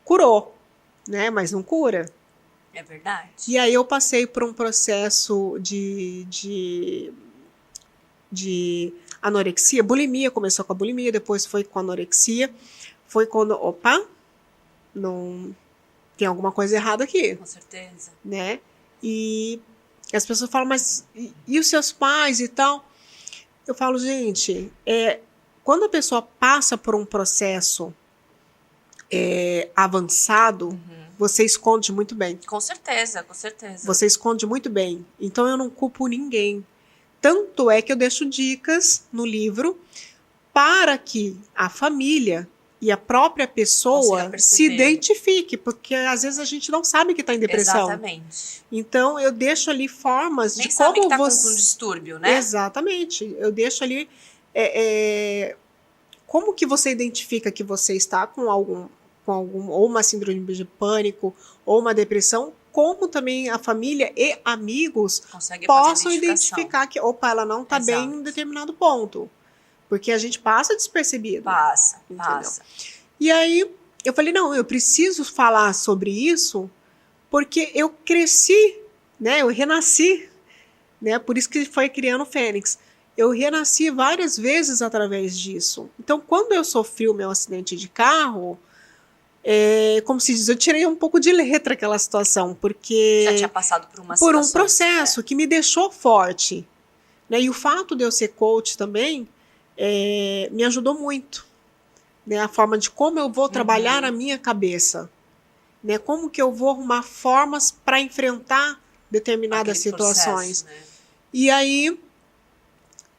curou, né? Mas não cura. É verdade. E aí eu passei por um processo de anorexia. Bulimia, começou com a bulimia, depois foi com a anorexia. Foi quando, opa, não tem alguma coisa errada aqui. Com certeza. Né? E as pessoas falam, mas e os seus pais e tal? Eu falo, gente, quando a pessoa passa por um processo avançado, você esconde muito bem. Com certeza, com certeza. Você esconde muito bem. Então eu não culpo ninguém. Tanto é que eu deixo dicas no livro para que a família e a própria pessoa se identifique, porque às vezes a gente não sabe que está em depressão. Exatamente. Então eu deixo ali formas nem de sabe como que tá você... com um distúrbio, né? Exatamente. Eu deixo ali como que você identifica que você está com algum ou uma síndrome de pânico ou uma depressão, como também a família e amigos possam identificar que, opa, ela não está bem em determinado ponto. Porque a gente passa despercebido. Passa. E aí, eu falei, não, eu preciso falar sobre isso, porque eu cresci, né? Eu renasci, né? Por isso que foi criando o Fênix. Eu renasci várias vezes através disso. Então, quando eu sofri o meu acidente de carro, como se diz, eu tirei um pouco de letra aquela situação, porque... Já tinha passado por uma situação. Por um processo que me deixou forte. Né? E o fato de eu ser coach também me ajudou muito. Né? A forma de como eu vou trabalhar a minha cabeça. Né? Como que eu vou arrumar formas para enfrentar determinadas situações. Processo, né? E aí,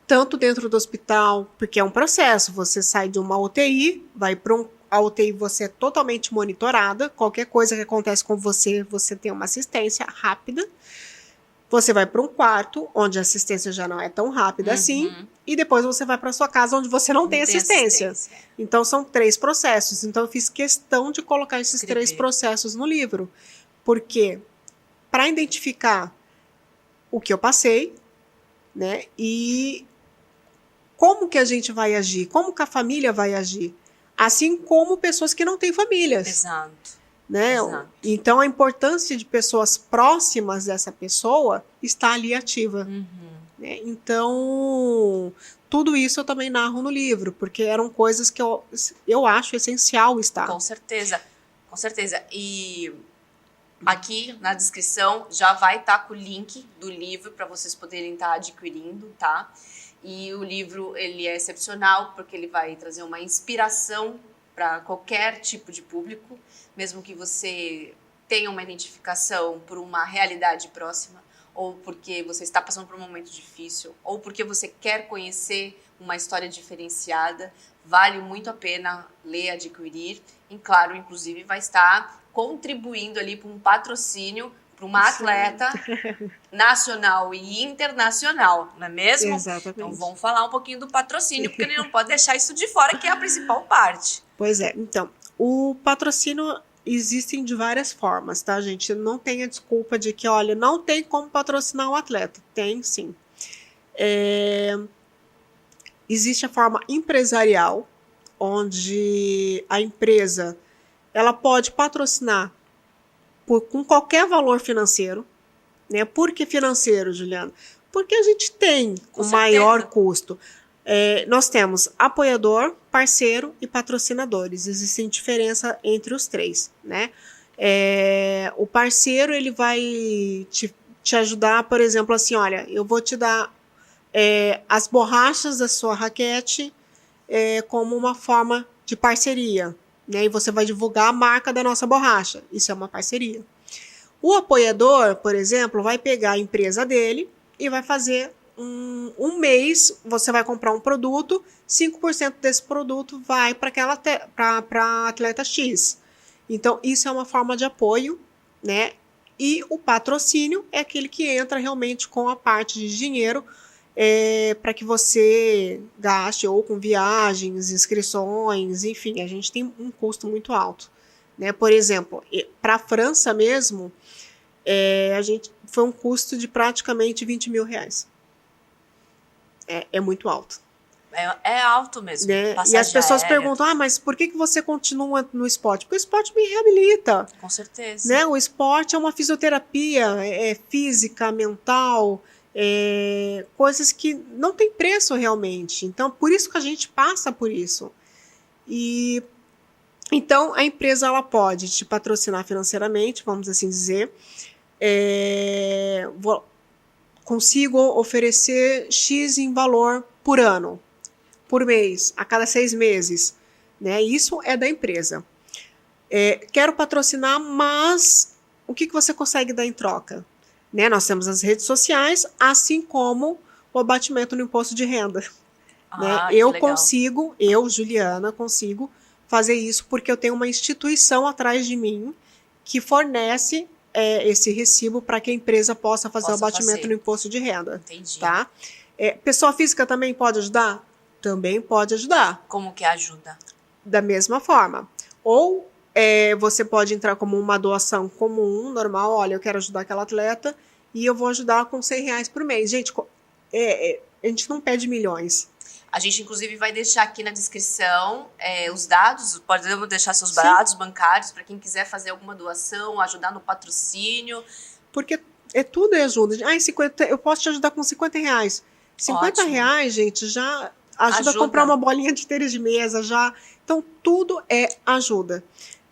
tanto dentro do hospital, porque é um processo, você sai de uma UTI, vai para a UTI, você é totalmente monitorada, qualquer coisa que acontece com você, você tem uma assistência rápida. Você vai para um quarto, onde a assistência já não é tão rápida assim, e depois você vai para sua casa, onde você não tem assistência. Então, são 3 processos. Então, eu fiz questão de colocar esses 3 processos no livro. Porque, para identificar o que eu passei, né, e como que a gente vai agir, como que a família vai agir, assim como pessoas que não têm famílias. Exato. Né? Então, a importância de pessoas próximas dessa pessoa está ali ativa. Né? Então, tudo isso eu também narro no livro, porque eram coisas que eu acho essencial estar. Com certeza, com certeza. E aqui na descrição já vai estar com o link do livro para vocês poderem estar adquirindo, tá? E o livro, ele é excepcional porque ele vai trazer uma inspiração para qualquer tipo de público, mesmo que você tenha uma identificação por uma realidade próxima, ou porque você está passando por um momento difícil, ou porque você quer conhecer uma história diferenciada, vale muito a pena ler, adquirir. E claro, inclusive vai estar contribuindo ali para um patrocínio para uma atleta nacional e internacional, não é mesmo? Exatamente. Então vamos falar um pouquinho do patrocínio, porque ele não pode deixar isso de fora, que é a principal parte. Pois é, então, o patrocínio existem de várias formas, tá, gente? Não tenha desculpa de que, olha, não tem como patrocinar um atleta. Tem, sim. Existe a forma empresarial, onde a empresa ela pode patrocinar com qualquer valor financeiro. Né? Por que financeiro, Juliana? Porque a gente tem o maior custo. Nós temos apoiador, parceiro e patrocinadores. Existem diferença entre os 3, né? O parceiro, ele vai te ajudar, por exemplo, assim, olha, eu vou te dar as borrachas da sua raquete como uma forma de parceria, né? E você vai divulgar a marca da nossa borracha. Isso é uma parceria. O apoiador, por exemplo, vai pegar a empresa dele e vai fazer um mês você vai comprar um produto, 5% desse produto vai para atleta X. Então, isso é uma forma de apoio, né? E o patrocínio é aquele que entra realmente com a parte de dinheiro para que você gaste ou com viagens, inscrições, enfim, a gente tem um custo muito alto. Né? Por exemplo, para a França mesmo, a gente foi um custo de praticamente 20 mil reais. É muito alto. É alto mesmo. Né? E as pessoas perguntam, mas por que você continua no esporte? Porque o esporte me reabilita. Com certeza. Né? O esporte é uma fisioterapia física, mental, coisas que não tem preço realmente. Então, por isso que a gente passa por isso. E então, a empresa ela pode te patrocinar financeiramente, vamos assim dizer. Consigo oferecer X em valor por ano, por mês, a cada 6 meses. Né? Isso é da empresa. Quero patrocinar, mas o que você consegue dar em troca? Né? Nós temos as redes sociais, assim como o abatimento no imposto de renda. Né? Eu, Juliana, consigo fazer isso porque eu tenho uma instituição atrás de mim que fornece esse recibo para que a empresa possa fazer o abatimento no imposto de renda. Entendi. Tá? Pessoa física também pode ajudar? Também pode ajudar. Como que ajuda? Da mesma forma. Ou você pode entrar como uma doação comum, normal, olha, eu quero ajudar aquela atleta e eu vou ajudar com R$100 por mês. Gente, a gente não pede milhões. A gente, inclusive, vai deixar aqui na descrição os dados, podemos deixar seus dados bancários para quem quiser fazer alguma doação, ajudar no patrocínio. Porque tudo é ajuda. 50, eu posso te ajudar com R$50. R$50, gente, já ajuda a comprar uma bolinha de tênis de mesa, já. Então, tudo é ajuda.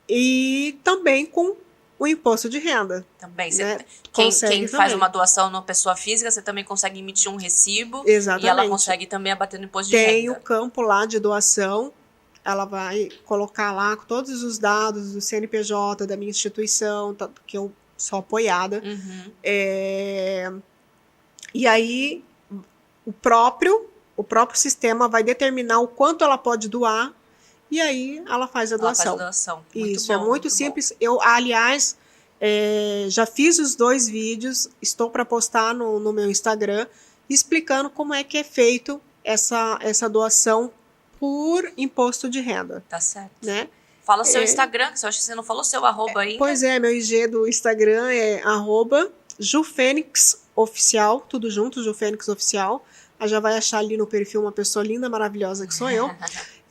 E também com o imposto de renda. Também. Né? Quem faz uma doação numa pessoa física, você também consegue emitir um recibo. Exatamente. E ela consegue também abater no imposto de renda. Tem o campo lá de doação. Ela vai colocar lá todos os dados do CNPJ, da minha instituição, que eu sou apoiada. Uhum. E aí, o próprio sistema vai determinar o quanto ela pode doar. E aí ela faz a doação. Ela faz a doação. Isso, é muito simples. Eu, aliás, já fiz os 2 vídeos, estou para postar no meu Instagram, explicando como é que é feito essa doação por imposto de renda. Tá certo. Né? Fala o seu Instagram, que eu acho que você não falou o seu arroba ainda. Pois meu IG do Instagram é @JuFênixOficial, tudo junto, JuFênixOficial. Já vai achar ali no perfil uma pessoa linda, maravilhosa que sou eu.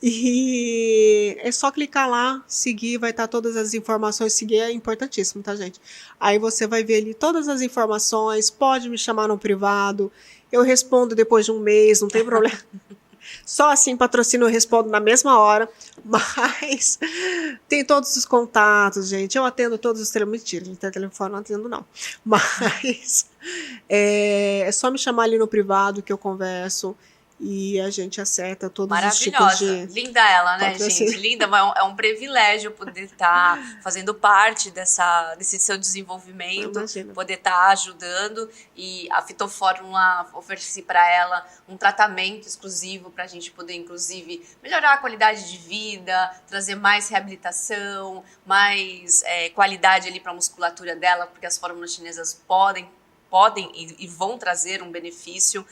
E é só clicar lá, seguir, vai estar todas as informações. Seguir é importantíssimo, tá, gente? Aí você vai ver ali todas as informações, pode me chamar no privado, eu respondo depois de um mês, não tem problema. Só assim, patrocínio, eu respondo na mesma hora, mas tem todos os contatos, gente. Eu atendo todos os telefones. Mentira, não tem telefone, não atendo, não. Mas é só me chamar ali no privado que eu converso e a gente acerta todos os tipos de... Linda ela, né, gente? Linda, é um privilégio poder estar fazendo parte desse seu desenvolvimento, poder estar ajudando. E a Fitofórmula ofereci para ela um tratamento exclusivo para a gente poder, inclusive, melhorar a qualidade de vida, trazer mais reabilitação, mais qualidade ali para a musculatura dela, porque as fórmulas chinesas podem e vão trazer um benefício.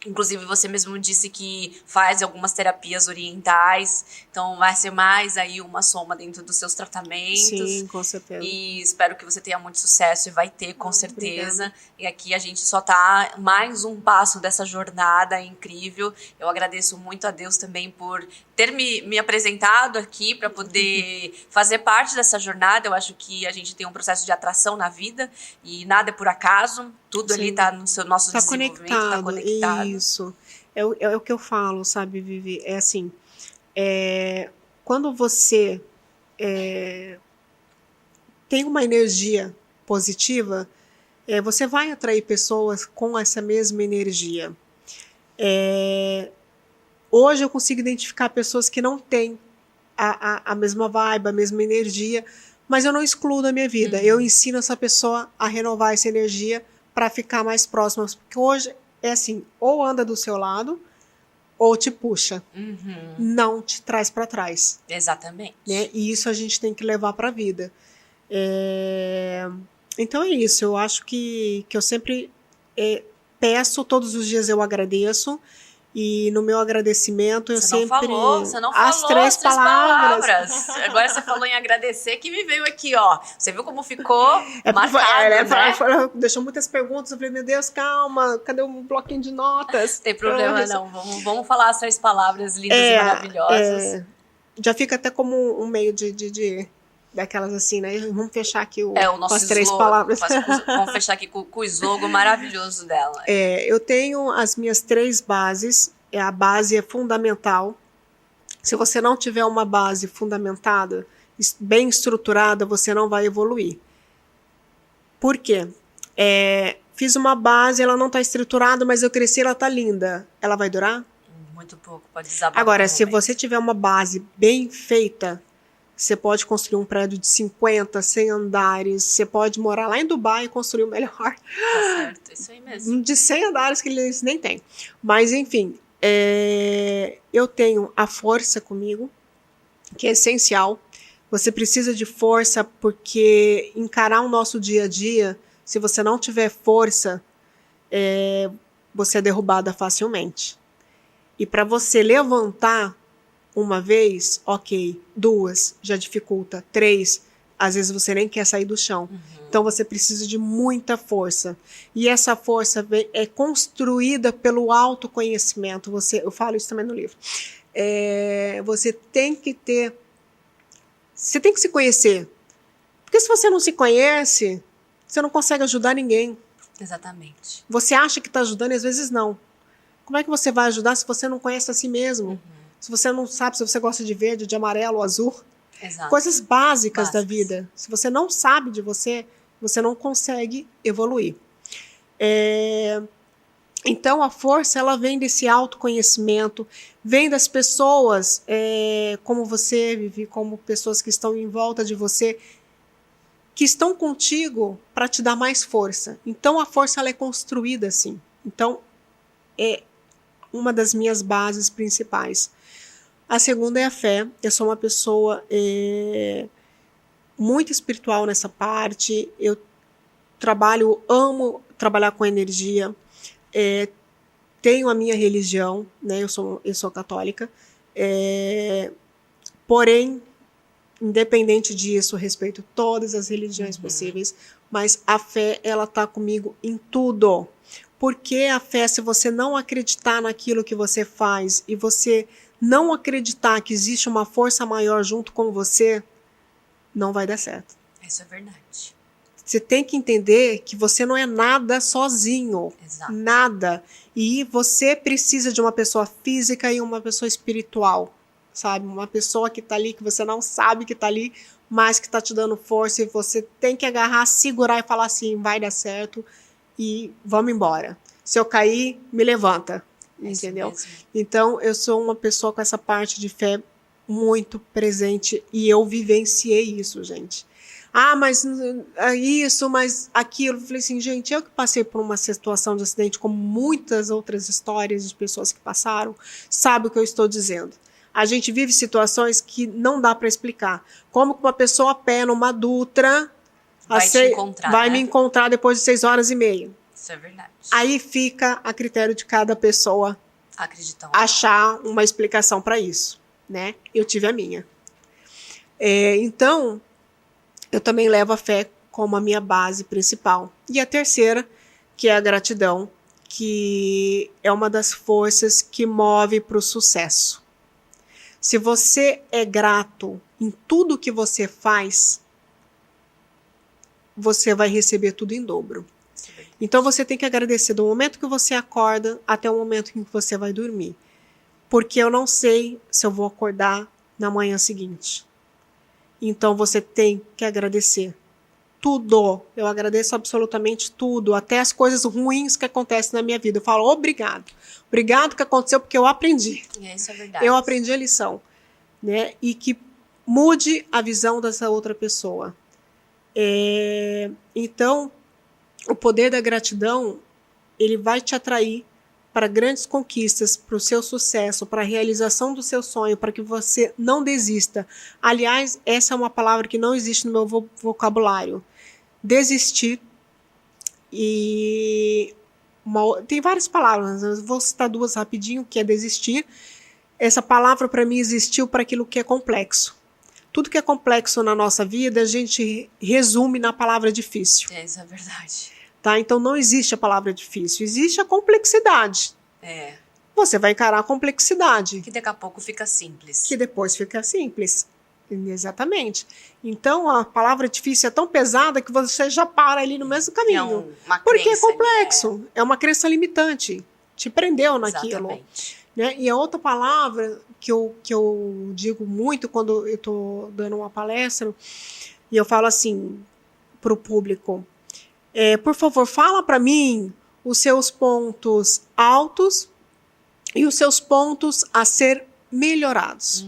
Inclusive, você mesmo disse que faz algumas terapias orientais, então vai ser mais aí uma soma dentro dos seus tratamentos. Sim, com certeza. E espero que você tenha muito sucesso e vai ter, com certeza. Obrigada. E aqui a gente só tá mais um passo dessa jornada incrível. Eu agradeço muito a Deus também por ter me apresentado aqui para poder fazer parte dessa jornada. Eu acho que a gente tem um processo de atração na vida e nada é por acaso. Tudo ali tá no nosso desenvolvimento, tá conectado. Isso. É o que eu falo, sabe, Vivi? É assim, quando você tem uma energia positiva, você vai atrair pessoas com essa mesma energia. Hoje eu consigo identificar pessoas que não têm a mesma vibe, a mesma energia, mas eu não excluo da minha vida. Eu ensino essa pessoa a renovar essa energia para ficar mais próxima, porque hoje é assim, ou anda do seu lado, ou te puxa. Uhum. Não te traz para trás. Exatamente. Né? E isso a gente tem que levar para a vida. Então é isso. Eu acho que eu sempre peço, todos os dias eu agradeço. E no meu agradecimento eu sempre... Você não as falou três as três palavras. Agora você falou em agradecer que me veio aqui, ó. Você viu como ficou marcado, né? Deixou muitas perguntas. Eu falei, meu Deus, calma. Cadê um bloquinho de notas? Não tem problema não. Vamos falar as 3 palavras lindas e maravilhosas. Já fica até como um meio de daquelas assim, né? Vamos fechar aqui o nosso com as 3 palavras. Vamos fechar aqui com o slogan maravilhoso dela. Eu tenho as minhas 3 bases. A base é fundamental. Se você não tiver uma base fundamentada, bem estruturada, você não vai evoluir. Por quê? Fiz uma base, ela não está estruturada, mas eu cresci, ela está linda. Ela vai durar? Muito pouco, pode desabar. Agora, se você tiver uma base bem feita, você pode construir um prédio de 50, 100 andares, você pode morar lá em Dubai e construir o melhor. Tá certo, isso aí mesmo. De 100 andares que eles nem têm. Mas, enfim, eu tenho a força comigo, que é essencial. Você precisa de força porque encarar o nosso dia a dia, se você não tiver força, você é derrubada facilmente. E para você levantar uma vez, ok, 2, já dificulta, 3, às vezes você nem quer sair do chão. Uhum. Então você precisa de muita força. E essa força é construída pelo autoconhecimento. Eu falo isso também no livro. Você tem que se conhecer. Porque se você não se conhece, você não consegue ajudar ninguém. Exatamente. Você acha que está ajudando e às vezes não. Como é que você vai ajudar se você não conhece a si mesmo? Uhum. Se você não sabe se você gosta de verde, de amarelo, azul. Exato. Coisas básicas da vida. Se você não sabe de você, você não consegue evoluir. Então, a força ela vem desse autoconhecimento, vem das pessoas como você vive, como pessoas que estão em volta de você, que estão contigo para te dar mais força. Então, a força ela é construída assim. Então, é uma das minhas bases principais. A segunda é a fé. Eu sou uma pessoa muito espiritual nessa parte. Eu amo trabalhar com energia. Tenho a minha religião, né? Eu sou católica. Porém, independente disso, respeito todas as religiões possíveis. Mas a fé, ela tá comigo em tudo. Porque a fé, se você não acreditar naquilo que você faz e você não acreditar que existe uma força maior junto com você, não vai dar certo. Isso é verdade. Você tem que entender que você não é nada sozinho. Exato. Nada. E você precisa de uma pessoa física e uma pessoa espiritual, sabe? Uma pessoa que tá ali, que você não sabe que tá ali, mas que tá te dando força e você tem que agarrar, segurar e falar assim, vai dar certo. E vamos embora. Se eu cair, me levanta. Entendeu? Então, eu sou uma pessoa com essa parte de fé muito presente e eu vivenciei isso, gente. Mas isso, mas aquilo. Eu falei assim, gente, eu que passei por uma situação de acidente, como muitas outras histórias de pessoas que passaram, sabe o que eu estou dizendo. A gente vive situações que não dá para explicar. Como que uma pessoa a pé numa Dutra vai me encontrar depois de 6h30. Isso é verdade. Aí fica a critério de cada pessoa achar uma explicação para isso, né? Eu tive a minha. Então, eu também levo a fé como a minha base principal. E a terceira, que é a gratidão, que é uma das forças que move para o sucesso. Se você é grato em tudo que você faz, você vai receber tudo em dobro. Então você tem que agradecer do momento que você acorda até o momento em que você vai dormir. Porque eu não sei se eu vou acordar na manhã seguinte. Então você tem que agradecer. Tudo. Eu agradeço absolutamente tudo. Até as coisas ruins que acontecem na minha vida. Eu falo obrigado. Obrigado que aconteceu porque eu aprendi. Isso é verdade. Eu aprendi a lição. Né? E que mude a visão dessa outra pessoa. Então, o poder da gratidão ele vai te atrair para grandes conquistas, para o seu sucesso, para a realização do seu sonho, para que você não desista. Aliás, essa é uma palavra que não existe no meu vocabulário. Desistir. E tem várias palavras, eu vou citar duas rapidinho, que é desistir. Essa palavra para mim existiu para aquilo que é complexo. Tudo que é complexo na nossa vida, a gente resume na palavra difícil. Isso é verdade. Tá? Então não existe a palavra difícil, existe a complexidade. Você vai encarar a complexidade. Que daqui a pouco fica simples. Que depois fica simples. Exatamente. Então a palavra difícil é tão pesada que você já para ali no mesmo caminho. Porque é complexo. É uma crença limitante. Te prendeu naquilo. Exatamente. Né? E a outra palavra que eu digo muito quando eu estou dando uma palestra, e eu falo assim para o público, por favor, fala para mim os seus pontos altos e os seus pontos a ser melhorados.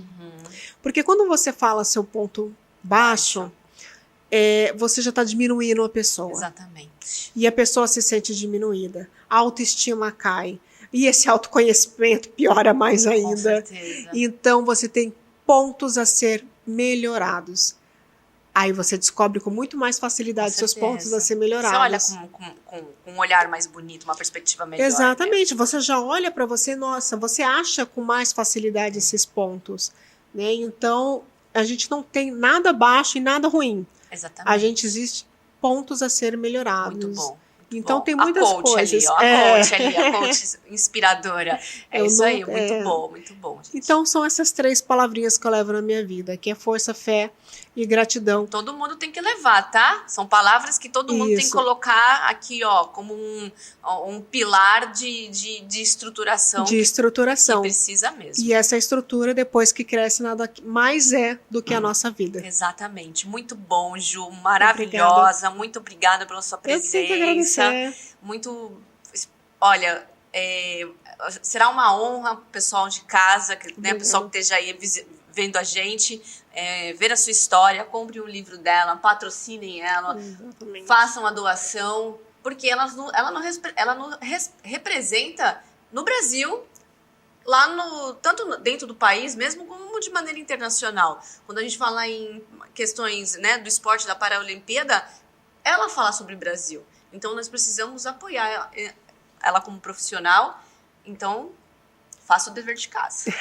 Porque quando você fala seu ponto baixo, você já está diminuindo a pessoa. Exatamente. E a pessoa se sente diminuída. A autoestima cai. E esse autoconhecimento piora mais ainda. Com certeza. Então você tem pontos a ser melhorados. Aí você descobre com muito mais facilidade seus pontos a ser melhorados. Você olha com um olhar mais bonito, uma perspectiva melhor. Exatamente. Né? Você já olha para você, nossa, você acha com mais facilidade esses pontos. Né? Então, a gente não tem nada baixo e nada ruim. Exatamente. A gente existe pontos a ser melhorados. Muito bom. Então tem muitas coisas. A coach inspiradora. Isso aí, muito bom. Gente. Então são essas 3 palavrinhas que eu levo na minha vida, que é força, fé e gratidão. Todo mundo tem que levar, tá? São palavras que todo mundo tem que colocar aqui, ó, como um pilar de estruturação. De estruturação. Que precisa mesmo. E essa estrutura, depois que cresce, nada mais do que a nossa vida. Exatamente. Muito bom, Ju. Maravilhosa. Obrigada. Muito obrigada pela sua presença. Eu tenho que agradecer. Muito. Olha, será uma honra pro pessoal de casa, né, o pessoal que esteja aí vendo a gente, ver a sua história, compre um livro dela, patrocinem ela, façam a doação, porque ela não representa no Brasil, tanto dentro do país, mesmo como de maneira internacional. Quando a gente fala em questões, né, do esporte da Paralimpíada, ela fala sobre o Brasil. Então, nós precisamos apoiar ela como profissional. Então, faça o dever de casa.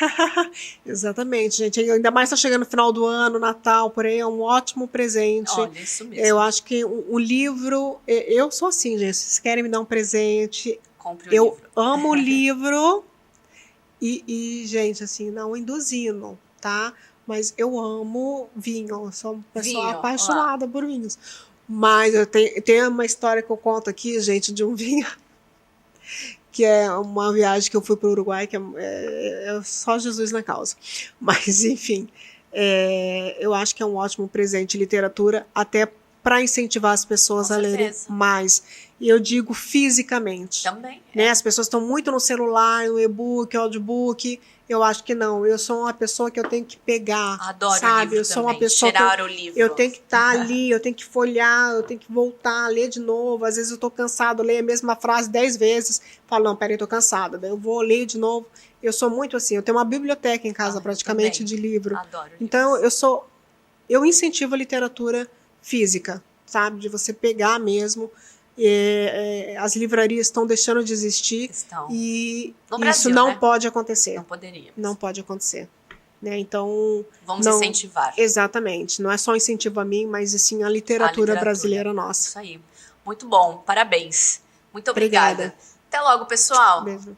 Exatamente, gente. Ainda mais está chegando no final do ano, Natal, por aí, é um ótimo presente. Olha, isso mesmo. Eu acho que o livro... Eu sou assim, gente. Se vocês querem me dar um presente... Compre o livro. Eu amo o livro. E, gente, assim, não induzino, tá? Mas eu amo vinho. Eu sou uma pessoa apaixonada por vinhos. Mas eu tenho uma história que eu conto aqui, gente, de um vinho, que é uma viagem que eu fui para o Uruguai, que é só Jesus na causa. Mas, enfim, eu acho que é um ótimo presente de literatura, até para incentivar as pessoas a lerem mais. E eu digo fisicamente. Também. Né? As pessoas estão muito no celular, no e-book, audiobook. Eu acho que não. Eu sou uma pessoa que eu tenho que pegar. Adoro sabe? o livro eu sou também. Uma pessoa Cheirar o livro. Eu tenho que estar ali, eu tenho que folhear, eu tenho que voltar, ler de novo. Às vezes eu estou cansado, leio a mesma frase 10 vezes. Falo, não, peraí, estou cansada. Daí eu vou ler de novo. Eu sou muito assim. Eu tenho uma biblioteca em casa praticamente de livro. Adoro então eu incentivo a literatura física, sabe? De você pegar mesmo. As livrarias estão deixando de existir e isso não pode acontecer. Não poderia. Não pode acontecer. Né? Então, vamos incentivar. Exatamente. Não é só incentivo a mim, mas sim a literatura brasileira nossa. Isso aí. Muito bom. Parabéns. Muito obrigada. Até logo, pessoal. Beijo.